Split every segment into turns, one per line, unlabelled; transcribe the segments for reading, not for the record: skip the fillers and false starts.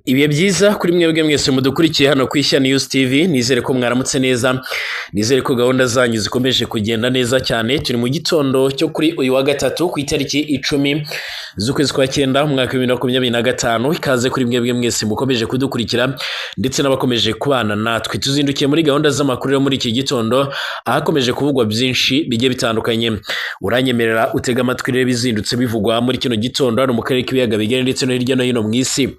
Ibihe byiza kuri mwebwe mwese mudukurikiye hano ku Ishya News TV, nizere ko mwaramutse neza, nizere ko gahunda zanyu zikomeje kugenda neza cyane. Turi mu gitondo cyo kuri uyu wa gatatu ku itariki 10 z'ukwezi kwa 9 umwaka wa 2025. Ikaze kuri mwebwe mwese mukomeje kudukurikira ndetse n'abakomeje kubana natwe. Tuzindukiye muri gahunda z'amakuru yo muri iki gitondo, ahakomeje kuvugwa byinshi bigiye bitandukanye. Uranyemerera utega amatwi rero bizindutse bivugwa muri kino gitondo hano mu karere k'ibiyaga bigari ndetse no hirya no hino mu isi.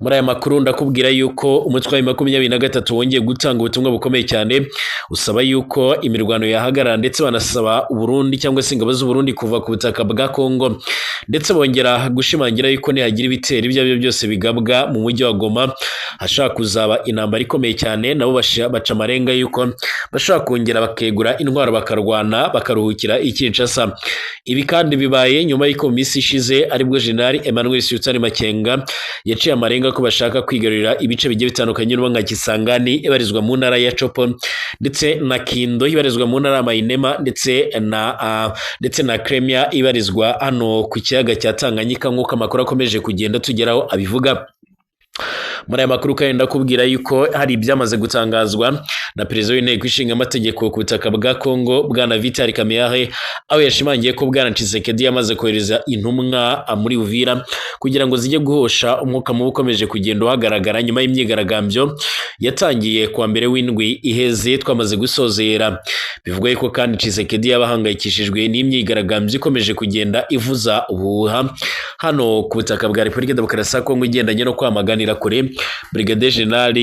Muri aya makuru ndakubwira yuko umutwe wa 23 wongeye gutanga ubutumwa bukomeye cyane, usaba yuko imirwano yahagarara ndetse banasaba Burundi cyangwa se ingabo z'u Burundi kuva ku butaka bwa Kongo, ndetse bongera gushimangira yuko nihagira ibitero ibyo byose bigabwa mu mujyi wa Goma hashaka kuzaba intambara ikomeye cyane. Nabo baca amarenga yuko bashaka kongera bakegura intwaro bakarwana bakaruhukira i Kinshasa. Ibi kandi bibaye nyuma y'uko mu minsi ishize aribwo General Emmanuel Sultan Makenga yaciye amarenga ko bashaka kwigarurira ibice bigiye bitandukanye nka Kisangani ibarizwa mu ntara ya Chopo ndetse na Kindo ibarizwa mu ntara ya Mainema ndetse na Crimea ibarizwa hano ku kiyaga cya Tanganyika, nk'uko amakuru akomeje kugenda tugeraho abivuga. Muri aya makuru kandi ndakubwira yuko hari ibyamaze gutangazwa na perezida w'inteko ishinga amategeko ku butaka bwa Kongo, bwana Vital Kamerhe, aho yashimangiye ko bwana Tshisekedi yamaze kohereza intumwa muri Uvira kugira ngo zijye guhosha umwuka mubi ukomeje kugenda uhagaragara nyuma y'imyigaragambyo yatangiye kuwa mbere w'indwi iheze twamaze gusozera. Bivugwa yuko kandi Tshisekedi yabahangayikishijwe n'imyigaragambyo ikomeje kugenda ivuza ubuhuha hano ku butaka bwa Repubulika Demokarasi ya Kongo igendanye no kwamaganira kure Brigadier General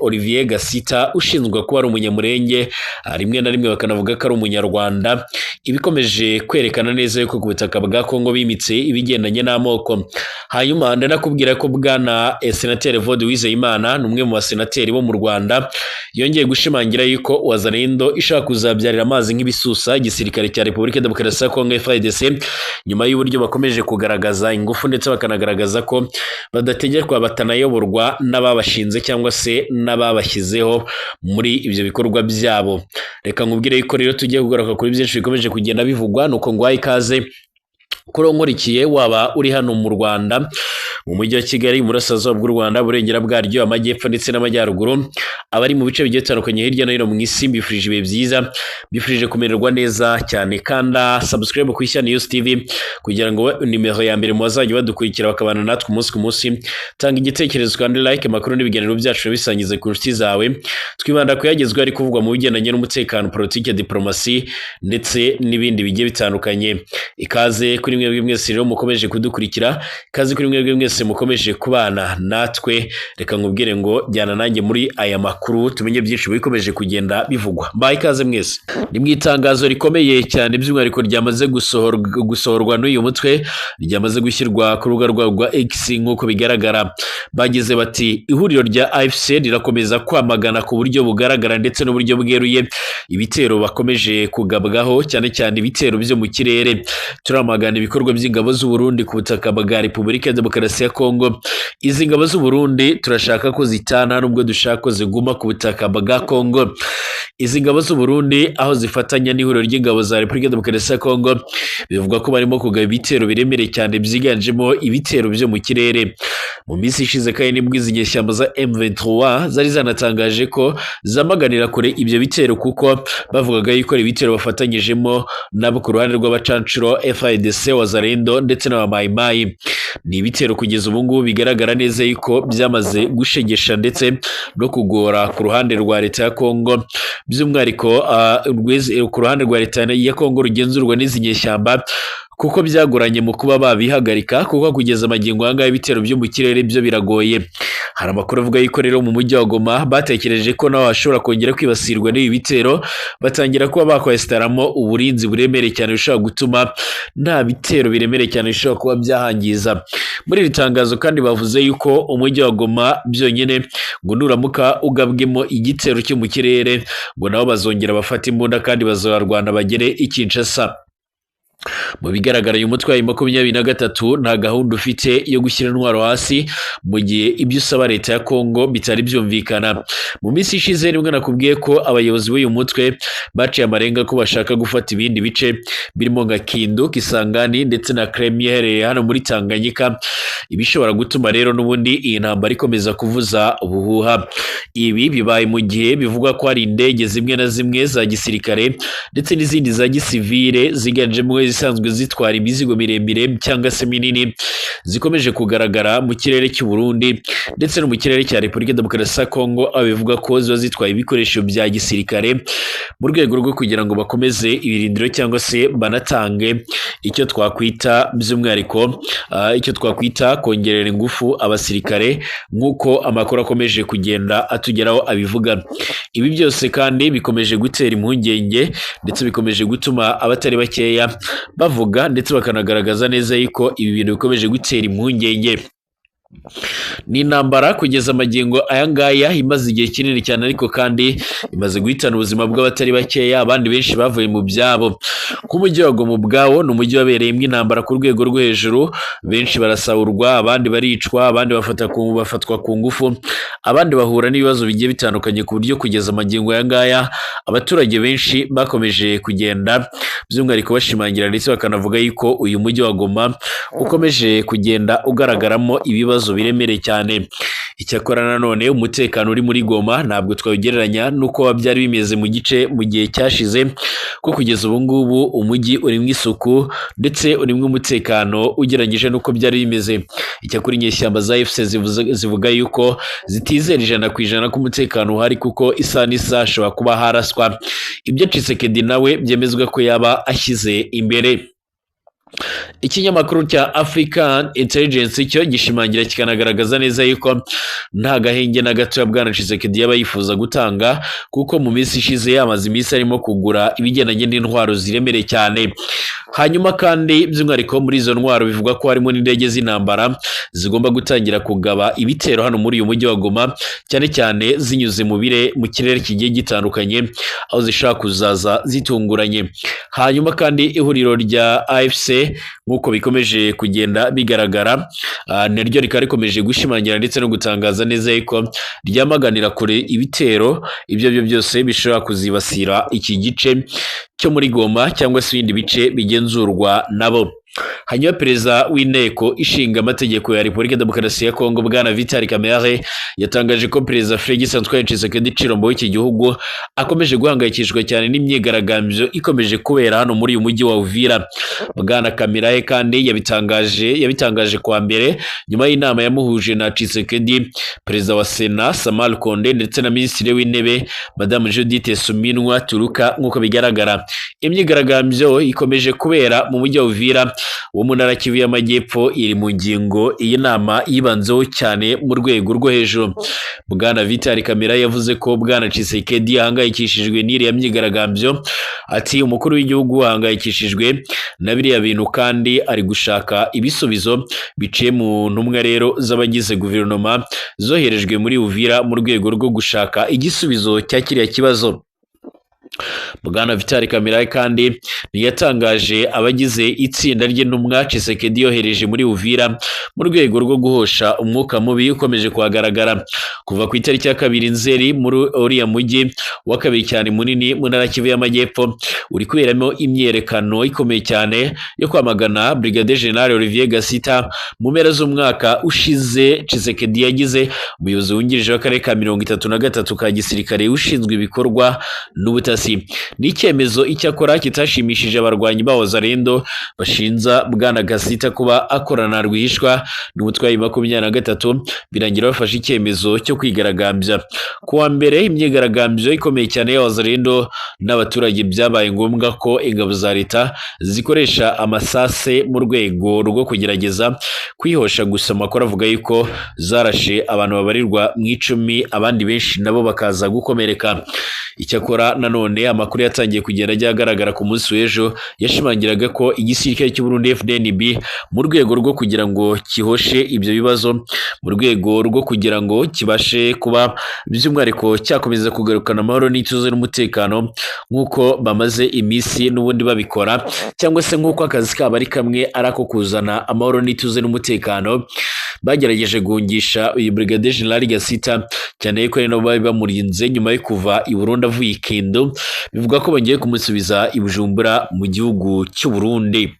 Olivier Gasita ushinzwe kuba ari umunyamurenge, rimwe na rimwe bakanavuga ko ari umunyarwanda. Ibikomeje kwerekana neza yuko ku butaka bwa Kongo bimitse ibigendanye n'amoko. Hanyuma ndanakubwira ko bwana Senateri Evode Uwizeyimana numwe mu basenateri bo mu Rwanda yongeye gushimangira yuko Wazalendo ishaka kuzabyarira amazi nk'ibisusa igisirikare cya Repubulika Demokarasi ya Kongo FARDC, nyuma y'uburyo bakomeje kugaragaza ingufu ndetse bakanagaragaza ko badategerwa batanayoborwa n'ababashinze cyangwa se n'ababashyizeho muri ibyo bikorwa byabo. Reka nkubwire yuko rero tugiye kugaruka kuri byinshi bikomeje kugenda bivugwa, nuko ngwaye ikaze kuri nkurikiye, waba uri hano mu Rwanda mu mujyi wa Kigali, Burasirazuba bw'u Rwanda, Burengera bwaryo, Amajyepfo ndetse n'Amajyaruguru, abari mu bice bigiye bitandukanye hirya no hino mu isi, mbifurije ibihe byiza, mbifurije kumererwa neza cyane. Kanda subscribe ku Ishya News TV kugira ngo nimero ya mbere mu bazajya badukurikira bakabana natwe umunsi ku munsi. Tanga igitekerezo kandi like amakuru n'ibiganiro byacu bisangize ku nshuti zawe. Twibanda kuyagezwa ari kuvugwa mu bigendanye n'umutekano, politike, diplomasi ndetse n'ibindi bigiye bitandukanye. Ikaze kuri mwebwe mwese rero mukomeje kudukurikira, ikaze kuri mwebwe mwese mukomeje kubana natwe. Reka nkubwire ngo jyana nanjye muri aya makuru tumenye byinshi bikomeje kugenda bivugwa. Mbaye ikaze mwese. Ni mu itangazo rikomeye cyane by'umwihariko ryamaze gusohorwa n'uyu mutwe, ryamaze gushyirwa ku rubuga rwa X. nk'uko bigaragara bagize bati ihuriro rya AFC rirakomeza kwamagana ku buryo bugaragara ndetse n'uburyo bweruye ibitero bakomeje kugabwaho, cyane cyane ibitero byo mu kirere. Turamagana ibikorwa by'ingabo z'u Burundi ku butaka bwa Repubulika Demokarasi ya Kongo. Izi ngabo z'u Burundi turashaka ko zitana nubwo dushaka ko ziguma ku butaka bwa Kongo. Izi ngabo z'u Burundi aho zifatanya n'ihuriro ry'ingabo za Repubulika Demokarasi ya Kongo, bivuga ko barimo kugaba ibitero biremereye cyane byiganjemo ibitero byo mu kirere. Mu minsi ishize kandi nibwo izi nyeshyamba za M23 zari zanatangaje ko zamaganira kure ibyo bitero, kuko bavugaga yuko ibitero bafatanyijemo nabo ku ruhande rw'abacancuro FARDC, Wazalendo ndetse n'abamayimayi. Ni ibitero kugeza ubu ngubu bigaragara neza yuko byamaze gushegesha ndetse no kugora ku ruhande rwa leta ya Kongo, by'umwihariko ku ruhande rwa leta ya Kongo rugenzurwa n'izi nyeshyamba, kuko byagoranye mu kuba babihagarika, kuko kugeza amagingo anga ibitero byo mu kirere byo biragoye. Hari amakuru avuga yuko rero mu mujyi wa Goma batekereje ko naho hashobora kongera kwibasirwa n'ibi bitero, batangira kuba bakwesitaramo uburinzi buremereye cyane bishobora gutuma nta bitero biremereye cyane bishobora kuba byahangiza. Muri iri tangazo kandi bavuze yuko umujyi wa Goma byonyine ngo nuramuka ugabwemo igitero cyo mu kirere ngo nabo bazongera bafata imbunda kandi bazarwana bagere i Kinshasa. Mu bigaragara uyu mutwe wa M23 nta gahunda ufite yo gushyira intwaro hasi mu gihe ibyo usaba leta ya Kongo bitari byumvikana. Mu minsi ishize rimwe nakubwiye ko abayobozi b'uyu mutwe baciye amarenga ko bashaka gufata ibindi bice birimo nka Kindu, Kisangani ndetse na Kremie iherereye hano muri Tanganyika, ibishobora gutuma rero n'ubundi iyi ntambara ikomeza kuvuza ubuhuha. Ibi bibaye mu gihe bivugwa ko hari indege zimwe na zimwe za gisirikare ndetse n'izindi za gisivile ziganjemo izisanzwe zitwara imizigo miremire cyangwa se minini zikomeje kugaragara mu kirere cy'u Burundi ndetse no mu kirere cya Repubulika Demokarasi ya Kongo, aho bivuga ko ziba zitwaye ibikoresho bya gisirikare mu rwego rwo kugira ngo bakomeze ibirindiro cyangwa se banatange icyo twakwita by'umwihariko icyo twakwita kongerera ingufu abasirikare, nk'uko amakuru akomeje kugenda atugeraho abivuga. Ibi byose kandi bikomeje gutera impungenge ndetse bikomeje gutuma abatari bakeya bavuga ndetse bakanagaragaza neza yuko ibi bintu bikomeje gutera impungenge. Ni intambara kugeza amagingo aya ngaya imaze igihe kinini cyane, ariko kandi imaze guhitana ubuzima bw'abatari bakeya, abandi benshi bavuye mu byabo. Nk'umujyi wa Goma ubwawo ni umujyi wabereyemo intambara ku rwego rwo hejuru, benshi barasahurwa, abandi baricwa, abandi bafatwa ku ngufu, abandi bahura n'ibibazo bigiye bitandukanye, ku buryo kugeza amagingo aya ngaya abaturage benshi bakomeje kugenda by'umwihariko bashimangira ndetse bakanavuga yuko uyu mujyi wa Goma ukomeje kugenda ugaragaramo ibibazo biremereye cyane. Icyakora nanone umutekano uri muri Goma ntabwo twabigereranya nuko byari bimeze mu gihe cyashize, ko kugeza ubu ngubu umujyi urimo isuku ndetse urimo umutekano ugereranyije nuko byari bimeze. Icyakora inyeshyamba za FC zivuga yuko zitizera 100% ko umutekano uhari, kuko isa n'isaha hashobora kuba haraswa. Ibyo Tshisekedi nawe byemezwa ko yaba ashyize imbere. Ikinyamakuru cya African Intelligence cyo gishimangira kikanagaragaza neza yuko nta gahenge na gato ya Bwana Tshisekedi yaba yifuza gutanga, kuko mu minsi ishize yamaze iminsi arimo kugura ibigendanye n'intwaro ziremereye cyane. Hanyuma kandi by'umwihariko muri izo ntwaro bivugwa ko harimo n'indege z'intambara zigomba gutangira kugaba ibitero hano muri uyu mujyi wa Goma, cyane cyane zinyuze mu kirere kigiye gitandukanye, aho zishaka kuzaza zitunguranye. Hanyuma kandi ihuriro rya AFC nk'uko bikomeje kugenda bigaragara, naryo rikaba rikomeje gushimangira ndetse no gutangaza neza yuko ryamaganira kure ibitero ibyo byose bishobora kuzibasira iki gice cyo muri Goma cyangwa se ibindi bice bigenzurwa nabo. Hanyuma perezida w'inteko ishinga amategeko ya Repubulika Demokarasi ya Kongo Bwana Vital Kamerhe yatangaje ko perezida Félix Antoine Tshisekedi Tshilombo w'iki gihugu akomeje guhangayikishwa cyane n'imyigaragambyo ikomeje kubera hano muri uyu mujyi wa Uvira. Bwana Kamerhe kandi yabitangaje kwa mbere nyuma y'inama yamuhuje na Tshisekedi, perezida wa Sena Samal Konde ndetse na minisitiri w'intebe Madame Judith Suminwa Turuka. Nk'uko bigaragara, imyigaragambyo ikomeje kubera mu mujyi wa Uvira wo mu ntara Kivu y'Amajyepfo, iri mu ngingo iyi nama yibanzeho cyane mu rwego rwo hejuru. Bwana Vital Kamerhe yavuze ko Bwana Tshisekedi ahangayikishijwe n'iriya myigaragambyo, ati umukuru w'igihugu ahangayikishijwe na biriya bintu kandi ari gushaka ibisubizo biciye mu ntumwa rero z'abagize guverinoma zoherejwe muri Uvira mu rwego rwo gushaka igisubizo cya kiriya kibazo. Bwana Vital Kamerhe kandi yatangaje abagize itsinda ry'intumwa Tshisekedi yohereje muri Uvira mu rwego rwo guhosha umwuka mubi ukomeje kuhagaragara kuva ku itariki ya 2 Nzeri muri uriya mujyi wa kabiri cyane munini mu ntara Kivu y'Amajyepfo, uri kuberamo imyerekano ikomeye cyane yo kwamagana Brigadier General Olivier Gasita. Mu mpera z'umwaka ushize Tshisekedi yagize umuyobozi wungirije w'akarere ka 33 ka gisirikare ushinzwe ibikorwa n'ubutasi. Ni icyemezo icyakora kitashimishije abarwanyi ba Wazalendo bashinza Bwana Gasita kuba akorana rwihishwa n'umutwe wa 23, birangira bafashe icyemezo cyo kwigaragambya. Kuwa mbere imyigaragambyo ikomeye cyane ya Wazalendo n'abaturage byabaye ngombwa ko ingabo za leta zikoresha amasase mu rwego rwo kugerageza kwihosha, gusa amakuru avuga yuko zarashe abantu babarirwa mu 10, abandi benshi nabo bakaza gukomereka. Icyakora nanone amakuru yatangiye kugenda ajya agaragara ku munsi w'ejo yashimangiraga ko igisirikare cy'u Burundi FDNB mu rwego rwo kugira ngo kihoshe ibyo bibazo, mu rwego rwo kugira ngo kibashe kuba by'umwihariko cyakomeza kugarukana amahoro n'ituze n'umutekano nk'uko bamaze iminsi n'ubundi babikora, cyangwa se nk'uko akazi kabo ari kamwe ari ako kuzana amahoro n'ituze n'umutekano, bagerageje guhungisha uyu Brigadier General Gasita, cyane ko rero bari bamurinze nyuma yo kuva i Burundi avuye i Kendo, bivuga ko bagiye kumusubiza i Bujumbura mu gihugu cy'u Burundi.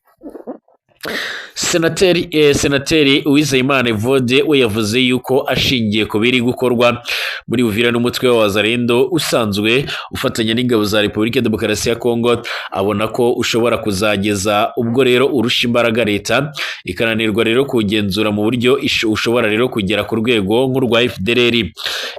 Senateri Uwizeyimana Evode we yavuze yuko ashingiye ku biri gukorwa muri Uvira n'umutwe wa Wazalendo usanzwe ufatanya n'ingabo za Repubulika ya Demokarasi ya Kongo, abona ko ushobora kuzageza ubwo rero urusha imbaraga leta ikananirwa rero kugenzura mu buryo ushobora rero kugera ku rwego nk'urwa FDLR.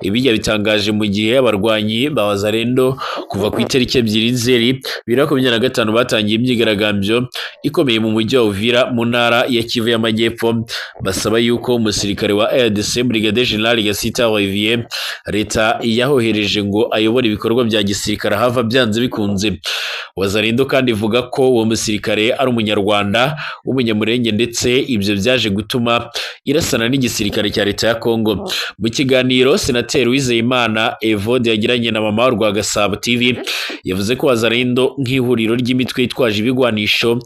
Ibi yabitangaje mu gihe abarwanyi ba Wazalendo kuva ku itariki 2 Nzeri 2025 batangiye imyigaragambyo ikomeye mu mujyi wa Uvira mu ntara ya Kivu y'Amajyepfo, basaba yuko umusirikare wa RDC Brigadier General Gasita Olivier leta yahohereje ngo ayobore ibikorwa bya gisirikare hava byanze bikunze. Wazalendo kandi ivuga ko uwo musirikare ari umunyarwanda w'umunyamurenge, ndetse ibyo byaje gutuma irasana n'igisirikare cya leta ya Kongo. Mu kiganiro Senateri Uwizeyimana Evode yagiranye na Mama wa Gasabo TV, yavuze ko Wazalendo nk'ihuriro ry'imitwe yitwaje ibigwanisho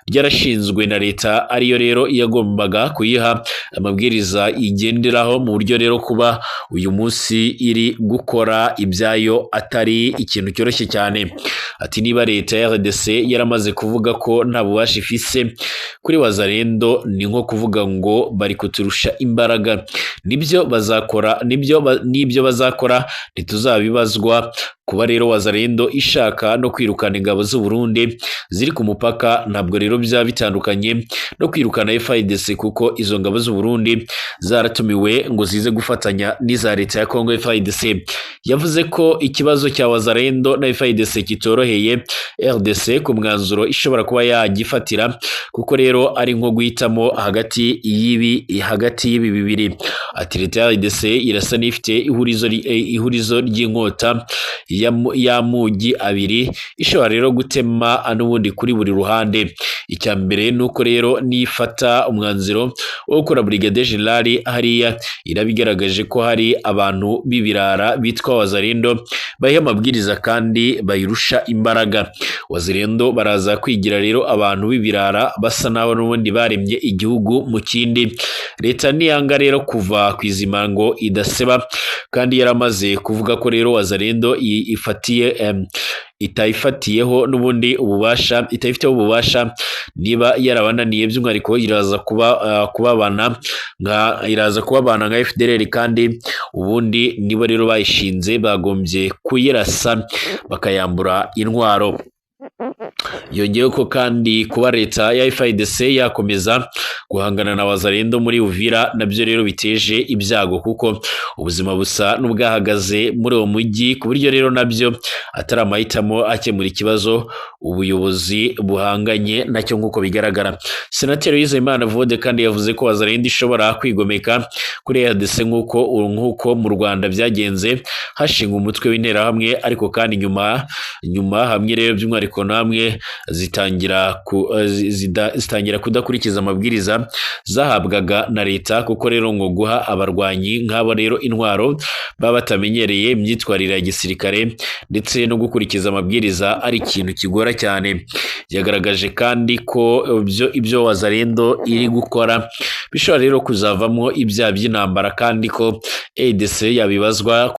ryarashinzwe na leta, ariyo rero yagombaga kuyiha amabwiriza igenderaho, mu buryo rero kuba uyu munsi iri gukora ibyayo atari ikintu cyoroshye cyane. Ati niba leta ya RDC yaramaze kuvuga ko nta bubasha ifise kuri Wazalendo, ni nko kuvuga ngo bari kuturusha imbaraga. Nibyo bazakora ntituzabibazwa. Kuba rero Wazalendo ishaka no kwirukana ingabo z'u Burundi ziri ku mupaka, ntabwo rero byaba bitandukanye no kwirukana FARDC, kuko izo ngabo z'u Burundi zaratumiwe ngo zize gufatanya n'iza leta ya Kongo. FARDC yavuze ko ikibazo cya Wazalendo na FARDC kitoroheye RDC ku mwanzuro ishobora kuba yagifatira, kuko rero ari nko guhitamo hagati y'ibi bibiri. Ati leta ya RDC irasa n'ifite ihurizo ry'inkota y'amugi abiri ishobora rero gutema n'ubundi kuri buri ruhande. Icya mbere nuko rero nifata umwanzuro wo gukora Brigadier General hariya, irabigaragaje ko hari abantu b'ibirara bitwa Wazalendo bayiha amabwiriza kandi bayirusha imbaraga. Wazalendo baraza kwigira rero abantu b'ibirara basa naho n'ubundi baremye igihugu mu kindi. Leta niyanga rero kuva kwizima ngo idaseba, kandi yaramaze kuvuga ko rero Wazalendo itayifatiyeho n'ubundi ububasha, itayifiteho ububasha. Niba yarabananiye by'umwihariko iraza kubabana nka FDLR, kandi ubundi nibo rero bayishinze bagombye kuyirasa bakayambura intwaro. Yongeyeho ko kandi kuba leta ya FARDC yakomeza guhangana na Wazalendo muri Uvira nabyo rero biteje ibyago, kuko ubuzima busa n'ubwahagaze muri uwo mujyi, ku buryo rero nabyo atari amahitamo akemura ikibazo ubuyobozi buhanganye nacyo nk'uko bigaragara. Senateri Uwizeyimana Evode kandi yavuze ko Wazalendo ishobora kwigomeka kuri RDC nk'uko mu Rwanda byagenze hashinga umutwe w'interahamwe, ariko kandi nyuma hamwe rero by'umwihariko namwe zitangira kudakurikiza amabwiriza zahabwaga na leta, kuko rero ngo guha abarwanyi nk'abo rero intwaro baba batamenyereye imyitwarire ya gisirikare ndetse no gukurikiza amabwiriza ari ikintu kigora cyane. Yagaragaje kandi ko ibyo Wazalendo iri gukora bishobora rero kuzavamo ibyaha by'intambara, kandi ko ADC yabibazwa